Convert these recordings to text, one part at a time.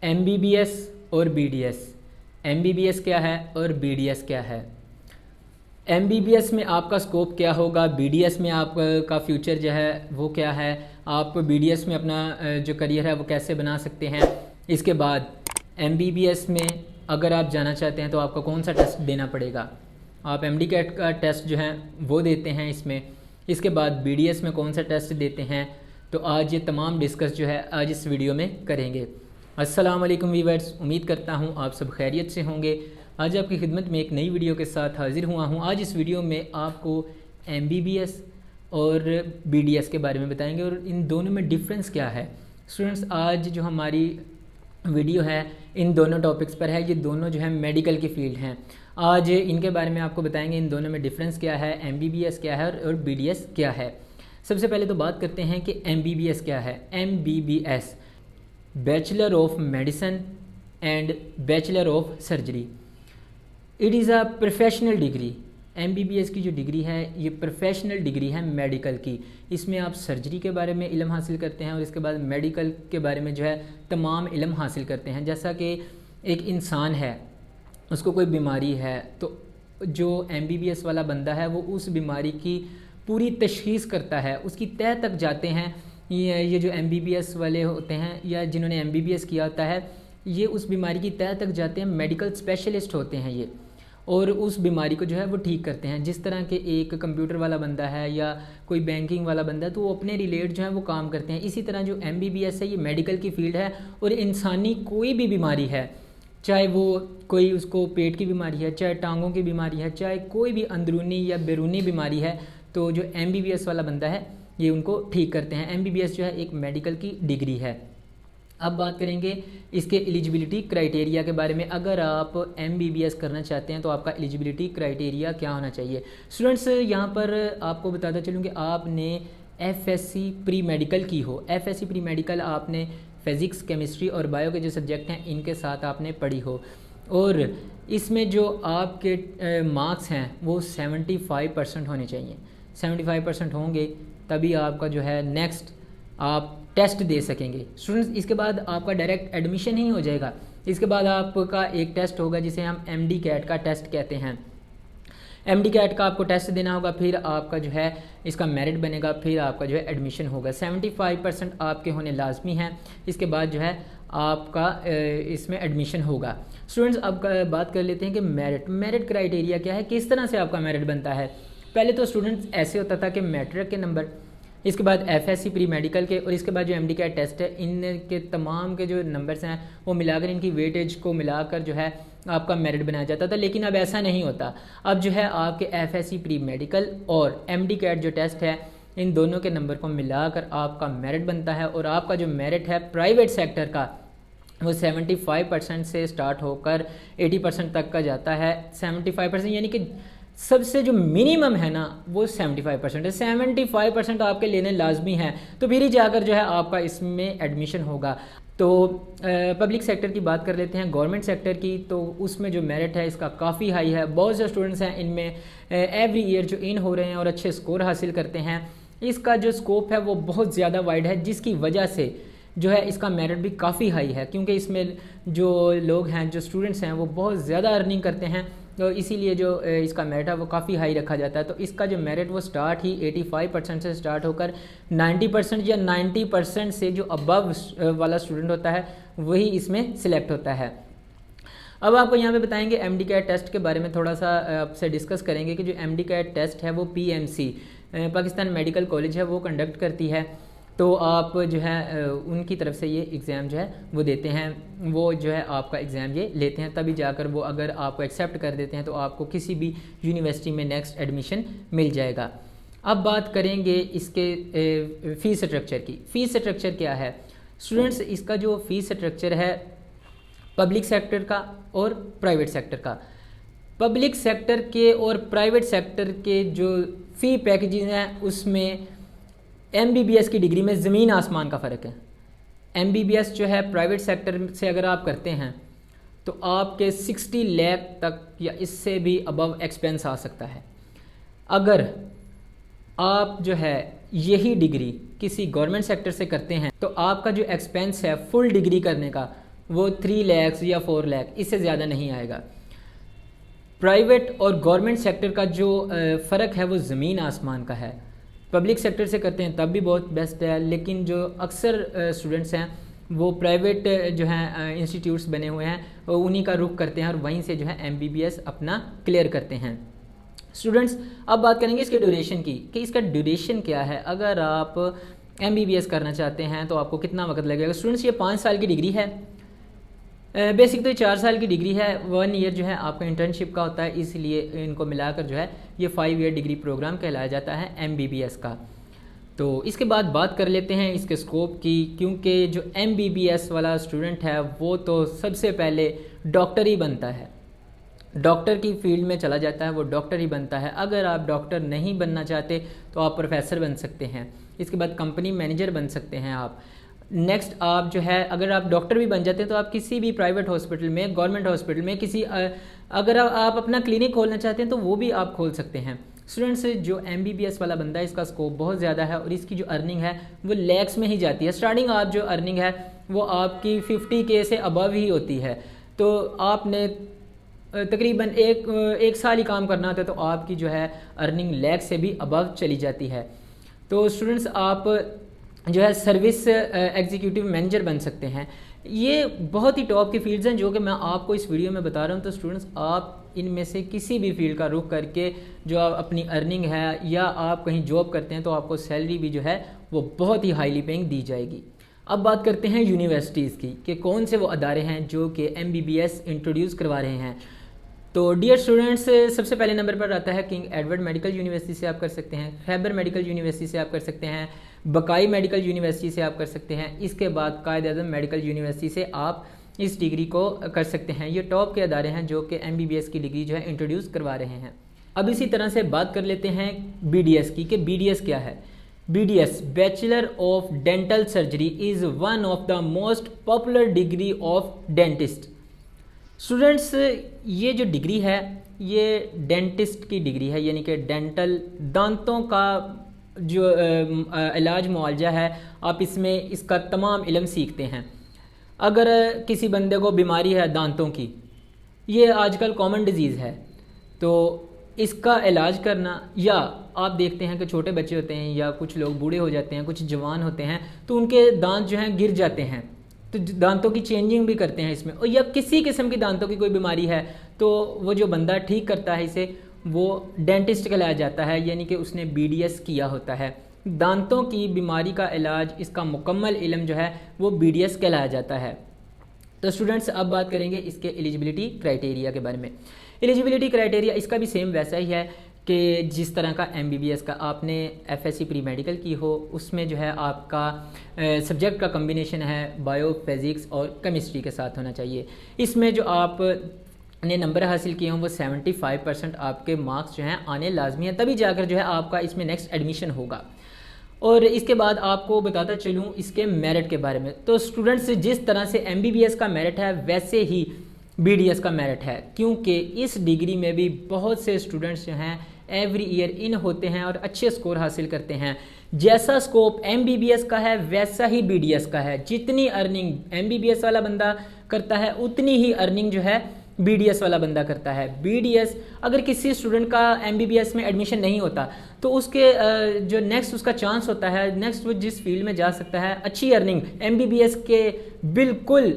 MBBS और BDS. MBBS क्या है और बीडीएस क्या है? एमबीबीएस में आपका स्कोप क्या होगा, बीडीएस में आपका फ्यूचर जो है वो क्या है, आप बीडीएस में अपना जो करियर है वो कैसे बना सकते हैं। इसके बाद एमबीबीएस में अगर आप जाना चाहते हैं तो आपको कौन सा टेस्ट देना पड़ेगा, आप एमडी कैट का टेस्ट जो है वो देते हैं इसमें। इसके बाद बीडीएस में कौन सा टेस्ट देते हैं, तो आज ये तमाम डिस्कस जो है आज इस वीडियो में करेंगे। अस्सलाम वालेकुम वीवर्स, उम्मीद करता हूँ आप सब खैरियत से होंगे। आज आपकी खिदमत में एक नई वीडियो के साथ हाजिर हुआ हूँ। आज इस वीडियो में आपको एमबीबीएस और बीडीएस के बारे में बताएंगे और इन दोनों में डिफरेंस क्या है। स्टूडेंट्स, आज जो हमारी वीडियो है इन दोनों टॉपिक्स पर है। ये दोनों जो है मेडिकल की फील्ड हैं। आज इनके बारे में आपको बताएंगे इन दोनों में डिफरेंस क्या है, एमबीबीएस क्या है और बीडीएस क्या है। सबसे पहले तो बात करते हैं कि एमबीबीएस क्या है। MBBS bachelor of medicine and bachelor of surgery. It is a professional degree. MBBS की जो डिग्री है ये प्रोफेशनल डिग्री है मेडिकल की। इसमें आप सर्जरी के बारे में इल्म हासिल करते हैं और इसके बाद मेडिकल के बारे में जो है तमाम इल्म हासिल करते हैं। जैसा कि एक इंसान है, उसको कोई बीमारी है तो जो एमबीबीएस वाला बंदा है वो उस बीमारी की पूरी तशख़ीस करता है, उसकी तह तक जाते हैं। ये जो एमबीबीएस वाले होते हैं या जिन्होंने एमबीबीएस किया होता है, ये उस बीमारी की तह तक जाते हैं। मेडिकल स्पेशलिस्ट होते हैं ये, और उस बीमारी को जो है वो ठीक करते हैं। जिस तरह के एक कंप्यूटर वाला बंदा है या कोई बैंकिंग वाला बंदा है तो वो अपने रिलेट जो है वो काम करते हैं। इसी तरह जो एमबीबीएस है ये मेडिकल की फील्ड है और इंसानी कोई भी बीमारी है, चाहे वो कोई उसको पेट की बीमारी है, चाहे टांगों की बीमारी है, चाहे कोई भी अंदरूनी या बैरूनी बीमारी है, तो जो एमबीबीएस वाला बंदा है ये उनको ठीक करते हैं। एमबीबीएस जो है एक मेडिकल की डिग्री है। अब बात करेंगे इसके एलिजिबिलिटी क्राइटेरिया के बारे में। अगर आप एमबीबीएस करना चाहते हैं तो आपका एलिजिबिलिटी क्राइटेरिया क्या होना चाहिए। स्टूडेंट्स, यहाँ पर आपको बताता चलूँ कि आपने एफएससी प्री मेडिकल की हो। एफएससी प्री मेडिकल आपने फिज़िक्स, केमिस्ट्री और बायो के जो सब्जेक्ट हैं इनके साथ आपने पढ़ी हो, और इसमें जो आपके मार्क्स हैं वो 75% होने चाहिए। 75% होंगे तभी आपका जो है नेक्स्ट आप टेस्ट दे सकेंगे। स्टूडेंट्स, इसके बाद आपका डायरेक्ट एडमिशन ही हो जाएगा। इसके बाद आपका एक टेस्ट होगा जिसे हम एमडी कैट का टेस्ट कहते हैं। एमडी कैट का आपको टेस्ट देना होगा, फिर आपका जो है इसका मेरिट बनेगा, फिर आपका जो है एडमिशन होगा। 75% आपके होने लाजमी हैं। इसके बाद जो है आपका इसमें एडमिशन होगा। स्टूडेंट्स, अब बात कर लेते हैं कि मेरिट क्राइटेरिया क्या है, किस तरह से आपका मेरिट बनता है। पहले तो स्टूडेंट्स ऐसे होता था कि मैट्रिक के नंबर, इसके बाद एफएससी प्री मेडिकल के, और इसके बाद जो एमडी कैट टेस्ट है इनके तमाम के जो नंबर्स हैं वो मिलाकर इनकी वेटेज को मिलाकर जो है आपका मेरिट बनाया जाता था। लेकिन अब ऐसा नहीं होता। अब जो है आपके एफएससी प्री मेडिकल और एमडी कैट जो टेस्ट है इन दोनों के नंबर को मिलाकर आपका मेरिट बनता है, और आपका जो मेरिट है प्राइवेट सेक्टर का वो 75% से स्टार्ट होकर 80% तक का जाता है। 75% यानी कि सबसे जो मिनिमम है ना वो 75% है। 75% आपके लेने लाजमी है, तो फिर ही जाकर जो है आपका इसमें एडमिशन होगा। तो पब्लिक सेक्टर की बात कर लेते हैं। गवर्नमेंट सेक्टर की, तो उसमें जो मेरिट है इसका काफ़ी हाई है। बहुत से स्टूडेंट्स हैं इनमें एवरी ईयर जो इन हो रहे हैं और अच्छे स्कोर हासिल करते हैं। इसका जो स्कोप है वो बहुत ज़्यादा वाइड है, जिसकी वजह से जो है इसका मेरिट भी काफ़ी हाई है, क्योंकि इसमें जो लोग हैं, जो स्टूडेंट्स हैं वो बहुत ज़्यादा अर्निंग करते हैं, तो इसीलिए जो इसका मेरिट है वो काफ़ी हाई रखा जाता है। तो इसका जो मेरिट वो स्टार्ट ही 85% से स्टार्ट होकर 90% या 90% से जो अबव वाला स्टूडेंट होता है वही इसमें सिलेक्ट होता है। अब आपको यहाँ पे बताएंगे एमडी कैट टेस्ट के बारे में थोड़ा सा आपसे डिस्कस करेंगे कि जो एमडी कैट टेस्ट है वो पीएमसी पाकिस्तान मेडिकल कॉलेज है वो कंडक्ट करती है। तो आप जो है उनकी तरफ से ये एग्ज़ाम जो है वो देते हैं, वो जो है आपका एग्ज़ाम ये लेते हैं, तभी जाकर वो अगर आपको एक्सेप्ट कर देते हैं तो आपको किसी भी यूनिवर्सिटी में नेक्स्ट एडमिशन मिल जाएगा। अब बात करेंगे इसके फ़ीस स्ट्रक्चर की। फ़ीस स्ट्रक्चर क्या है स्टूडेंट्स? इसका जो फ़ीस स्ट्रक्चर है पब्लिक सेक्टर का और प्राइवेट सेक्टर का। पब्लिक सेक्टर के और प्राइवेट सेक्टर के जो फ़ी पैकेजेस हैं उसमें एमबीबीएस की डिग्री में ज़मीन आसमान का फ़र्क है। एमबीबीएस जो है प्राइवेट सेक्टर से अगर आप करते हैं तो आपके 60 लाख तक या इससे भी अबव एक्सपेंस आ सकता है। अगर आप जो है यही डिग्री किसी गवर्नमेंट सेक्टर से करते हैं तो आपका जो एक्सपेंस है फुल डिग्री करने का वो 3 लाख या 4 लाख, इससे ज़्यादा नहीं आएगा। प्राइवेट और गवर्नमेंट सेक्टर का जो फ़र्क है वो ज़मीन आसमान का है। पब्लिक सेक्टर से करते हैं तब भी बहुत बेस्ट है, लेकिन जो अक्सर स्टूडेंट्स हैं वो प्राइवेट जो हैं इंस्टीट्यूट्स बने हुए हैं उन्हीं का रुख करते हैं और वहीं से जो है MBBS अपना क्लियर करते हैं। स्टूडेंट्स अब बात करेंगे इसके ड्यूरेशन की, कि इसका ड्यूरेशन क्या है। अगर आप MBBS करना चाहते हैं तो आपको कितना वक्त लगेगा। स्टूडेंट्स ये 5 साल की डिग्री है, बेसिक तो 4 साल की डिग्री है, 1 ईयर जो है आपका इंटर्नशिप का होता है, इसलिए इनको मिलाकर जो है ये 5 ईयर डिग्री प्रोग्राम कहलाया जाता है MBBS का। तो इसके बाद बात कर लेते हैं इसके स्कोप की, क्योंकि जो MBBS वाला स्टूडेंट है वो तो सबसे पहले डॉक्टर ही बनता है, डॉक्टर की फील्ड में चला जाता है, वो डॉक्टर ही बनता है। अगर आप डॉक्टर नहीं बनना चाहते तो आप प्रोफेसर बन सकते हैं, इसके बाद कंपनी मैनेजर बन सकते हैं आप। नेक्स्ट आप जो है अगर आप डॉक्टर भी बन जाते हैं तो आप किसी भी प्राइवेट हॉस्पिटल में, गवर्नमेंट हॉस्पिटल में, किसी अगर आप अपना क्लिनिक खोलना चाहते हैं तो वो भी आप खोल सकते हैं। स्टूडेंट्स जो MBBS वाला बंदा है इसका स्कोप बहुत ज़्यादा है और इसकी जो अर्निंग है वो लैक्स में ही जाती है। स्टार्टिंग आप जो अर्निंग है वो आपकी 50K से अबव ही होती है। तो आपने तकरीबन एक साल ही काम करना होता है तो आपकी जो है अर्निंग लैक्स से भी अबव चली जाती है। तो स्टूडेंट्स आप जो है सर्विस एग्जीक्यूटिव मैनेजर बन सकते हैं। ये बहुत ही टॉप की फील्ड्स हैं जो कि मैं आपको इस वीडियो में बता रहा हूँ। तो स्टूडेंट्स आप इनमें से किसी भी फील्ड का रुख करके जो आप अपनी अर्निंग है या आप कहीं जॉब करते हैं तो आपको सैलरी भी जो है वो बहुत ही हाईली पेइंग दी जाएगी। अब बात करते हैं यूनिवर्सिटीज़ की कि कौन से वो अदारे हैं जो कि MBBS इंट्रोड्यूस करवा रहे हैं। तो डियर स्टूडेंट्स सबसे पहले नंबर पर आता है किंग एडवर्ड मेडिकल यूनिवर्सिटी से आप कर सकते हैं, खैबर मेडिकल यूनिवर्सिटी से आप कर सकते हैं, बकाई मेडिकल यूनिवर्सिटी से आप कर सकते हैं, इसके बाद कायद-ए-आज़म मेडिकल यूनिवर्सिटी से आप इस डिग्री को कर सकते हैं। ये टॉप के अदारे हैं जो कि MBBS की डिग्री जो है इंट्रोड्यूस करवा रहे हैं। अब इसी तरह से बात कर लेते हैं BDS की, कि BDS क्या है। BDS bachelor of dental surgery is one of the most popular degree of dentist. Students ये जो डिग्री है ये डेंटिस्ट की डिग्री है, यानी कि डेंटल दांतों का जो इलाज मुआवजा है आप इसमें इसका तमाम इल्म सीखते हैं। अगर किसी बंदे को बीमारी है दांतों की, ये आजकल कॉमन डिजीज़ है, तो इसका इलाज करना, या आप देखते हैं कि छोटे बच्चे होते हैं या कुछ लोग बूढ़े हो जाते हैं, कुछ जवान होते हैं तो उनके दांत जो हैं गिर जाते हैं, तो दांतों की चेंजिंग भी करते हैं इसमें। और या किसी किस्म की दांतों की कोई बीमारी है तो वो जो बंदा ठीक करता है इसे वो डेंटिस्ट कहलाया जाता है, यानी कि उसने BDS किया होता है। दांतों की बीमारी का इलाज, इसका मुकम्मल इल्म जो है वो BDS कहलाया जाता है। तो स्टूडेंट्स अब बात करेंगे इसके एलिजिबिलिटी क्राइटेरिया के बारे में। एलिजिबिलिटी क्राइटेरिया इसका भी सेम वैसा ही है कि जिस तरह का MBBS का आपने FSC प्री मेडिकल की हो, उसमें जो है आपका सब्जेक्ट का कम्बिनेशन है बायो, फिज़िक्स और केमिस्ट्री के साथ होना चाहिए। इसमें जो आप ने नंबर हासिल किए हों वो 75% आपके मार्क्स जो हैं आने लाजमी हैं, तभी जाकर जो है आपका इसमें नेक्स्ट एडमिशन होगा। और इसके बाद आपको बताता चलूँ इसके मेरिट के बारे में। तो स्टूडेंट्स जिस तरह से MBBS का मेरिट है वैसे ही BDS का मेरिट है, क्योंकि इस डिग्री में भी बहुत से स्टूडेंट्स जो हैं एवरी ईयर इन होते हैं और अच्छे स्कोर हासिल करते हैं। जैसा स्कोप MBBS का है वैसा ही BDS का है। जितनी अर्निंग MBBS वाला बंदा करता है उतनी ही अर्निंग जो है BDS वाला बंदा करता है। BDS अगर किसी स्टूडेंट का MBBS में एडमिशन नहीं होता तो उसके जो नेक्स्ट उसका चांस होता है, नेक्स्ट वो जिस फील्ड में जा सकता है अच्छी अर्निंग MBBS के बिल्कुल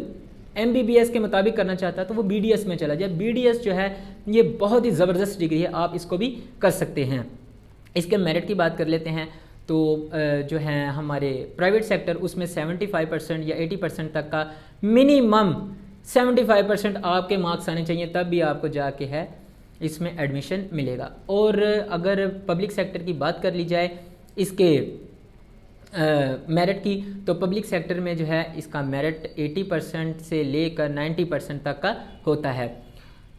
MBBS के मुताबिक करना चाहता है तो वो BDS में चला जाए। BDS जो है ये बहुत ही ज़बरदस्त डिग्री है, आप इसको भी कर सकते हैं। इसके मेरिट की बात कर लेते हैं तो जो है हमारे प्राइवेट सेक्टर उसमें 75% या 80% तक का मिनिमम 75% आपके मार्क्स आने चाहिए, तब भी आपको जाके है इसमें एडमिशन मिलेगा। और अगर पब्लिक सेक्टर की बात कर ली जाए इसके मेरिट की, तो पब्लिक सेक्टर में जो है इसका मेरिट 80% से लेकर 90% तक का होता है।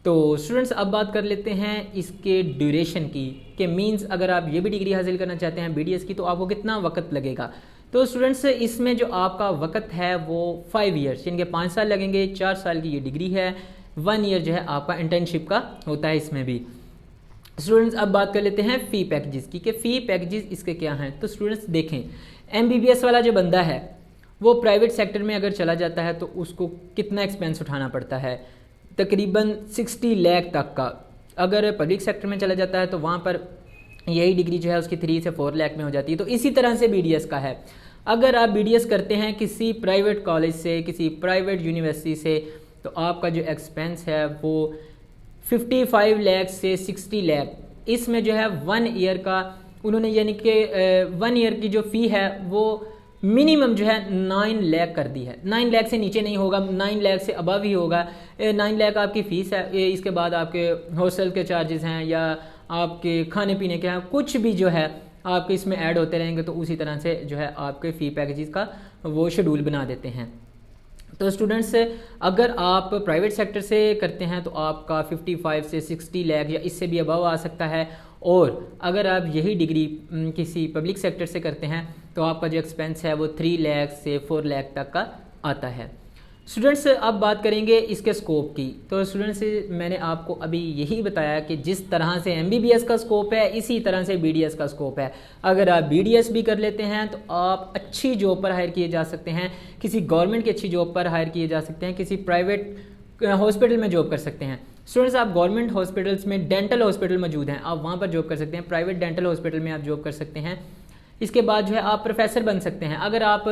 तो स्टूडेंट्स अब बात कर लेते हैं इसके ड्यूरेशन की, कि मींस अगर आप ये भी डिग्री हासिल करना चाहते हैं BDS की तो आपको कितना वक्त लगेगा। तो स्टूडेंट्स इसमें जो आपका वक्त है वो 5 ईयर्स यानी कि 5 साल लगेंगे। 4 साल की ये डिग्री है, 1 ईयर जो है आपका इंटर्नशिप का होता है इसमें भी। स्टूडेंट्स अब बात कर लेते हैं फ़ी पैकेजेस की, कि फ़ी पैकेजेस इसके क्या हैं। तो स्टूडेंट्स देखें MBBS वाला जो बंदा है वो प्राइवेट सेक्टर में अगर चला जाता है तो उसको कितना एक्सपेंस उठाना पड़ता है, तकरीबन 60 लाख तक का। अगर पब्लिक सेक्टर में चला जाता है तो वहाँ पर यही डिग्री जो है उसकी 3 से 4 लाख में हो जाती है। तो इसी तरह से BDS का है। अगर आप BDS करते हैं किसी प्राइवेट कॉलेज से, किसी प्राइवेट यूनिवर्सिटी से, तो आपका जो एक्सपेंस है वो 55 लाख से 60 लाख, इसमें जो है 1 ईयर का उन्होंने यानी कि 1 ईयर की जो फ़ी है वो मिनिमम जो है 9 लाख कर दी है। 9 लाख से नीचे नहीं होगा, 9 लाख से अबव ही होगा। 9 लाख आपकी फ़ीस है, इसके बाद आपके हॉस्टल के चार्जेस हैं या आपके खाने पीने के हैं, कुछ भी जो है आपके इसमें ऐड होते रहेंगे। तो उसी तरह से जो है आपके फ़ी पैकेजेस का वो शेड्यूल बना देते हैं। तो स्टूडेंट्स, अगर आप प्राइवेट सेक्टर से करते हैं तो आपका 55 से 60 लाख या इससे भी अबव आ सकता है। और अगर आप यही डिग्री किसी पब्लिक सेक्टर से करते हैं तो आपका जो एक्सपेंस है वो 3 लाख से 4 लाख तक का आता है। स्टूडेंट्स, अब बात करेंगे इसके स्कोप की। तो स्टूडेंट्स, मैंने आपको अभी यही बताया कि जिस तरह से MBBS का स्कोप है इसी तरह से BDS का स्कोप है। अगर आप BDS भी कर लेते हैं तो आप अच्छी जॉब पर हायर किए जा सकते हैं, किसी गवर्नमेंट की अच्छी जॉब पर हायर किए जा सकते हैं, किसी प्राइवेट हॉस्पिटल में जॉब कर सकते हैं। स्टूडेंट्स, आप गवर्नमेंट हॉस्पिटल्स में डेंटल हॉस्पिटल मौजूद हैं, आप वहाँ पर जॉब कर सकते हैं, प्राइवेट डेंटल हॉस्पिटल में आप जॉब कर सकते हैं। इसके बाद जो है आप प्रोफेसर बन सकते हैं। अगर आप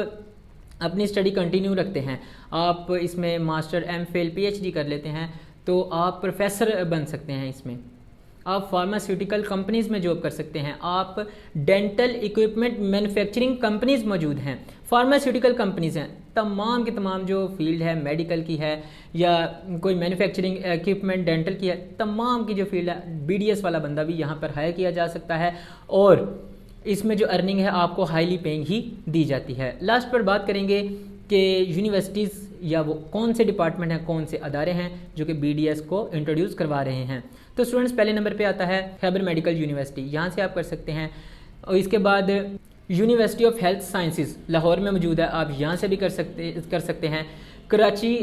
अपनी स्टडी कंटिन्यू रखते हैं, आप इसमें मास्टर MPhil PhD कर लेते हैं तो आप प्रोफेसर बन सकते हैं। इसमें आप फार्मास्यूटिकल कंपनीज़ में जॉब कर सकते हैं, आप डेंटल इक्विपमेंट मैन्युफैक्चरिंग कंपनीज़ मौजूद हैं, फार्मास्यूटिकल कंपनीज़ हैं, तमाम के तमाम जो फील्ड है, मेडिकल की है या कोई मैन्युफैक्चरिंग इक्विपमेंट डेंटल की है, तमाम की जो फील्ड है BDS वाला बंदा भी यहाँ पर हायर किया जा सकता है। और इसमें जो अर्निंग है आपको हाईली पेइंग ही दी जाती है। लास्ट पर बात करेंगे कि यूनिवर्सिटीज़ या वो कौन से डिपार्टमेंट हैं, कौन से अदारे हैं जो कि BDS को इंट्रोड्यूस करवा रहे हैं। तो स्टूडेंट्स, पहले नंबर पे आता है खैबर मेडिकल यूनिवर्सिटी, यहाँ से आप कर सकते हैं। और इसके बाद university of health sciences Lahore में मौजूद है, आप यहाँ से भी कर सकते हैं। कराची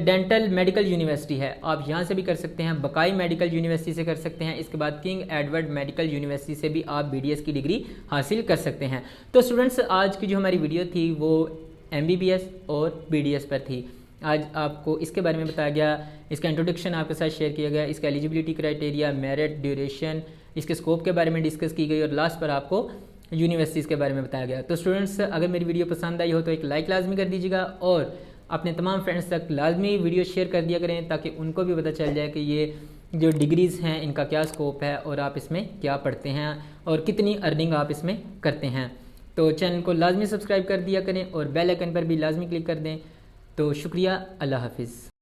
डेंटल मेडिकल यूनिवर्सिटी है, आप यहाँ से भी कर सकते हैं। बकाई मेडिकल यूनिवर्सिटी से कर सकते हैं। इसके बाद किंग एडवर्ड मेडिकल यूनिवर्सिटी से भी आप BDS की डिग्री हासिल कर सकते हैं। तो स्टूडेंट्स, आज की जो हमारी वीडियो थी वो MBBS और BDS पर थी। आज आपको इसके बारे में बताया गया, इसका इंट्रोडक्शन आपके साथ शेयर किया गया, इसका एलिजिबिलिटी क्राइटेरिया, मेरिट, ड्यूरेशन, इसके स्कोप के बारे में डिस्कस की गई और लास्ट पर आपको यूनिवर्सिटीज़ के बारे में बताया गया। तो स्टूडेंट्स, अगर मेरी वीडियो पसंद आई हो तो एक लाइक लाजमी कर दीजिएगा और अपने तमाम फ्रेंड्स तक लाजमी वीडियो शेयर कर दिया करें ताकि उनको भी पता चल जाए कि ये जो डिग्रीज़ हैं इनका क्या स्कोप है और आप इसमें क्या पढ़ते हैं और कितनी अर्निंग आप इसमें करते हैं। तो चैनल को लाजमी सब्सक्राइब कर दिया करें और बेल आइकन पर भी लाजमी क्लिक कर दें। तो शुक्रिया, अल्लाह हाफिज़।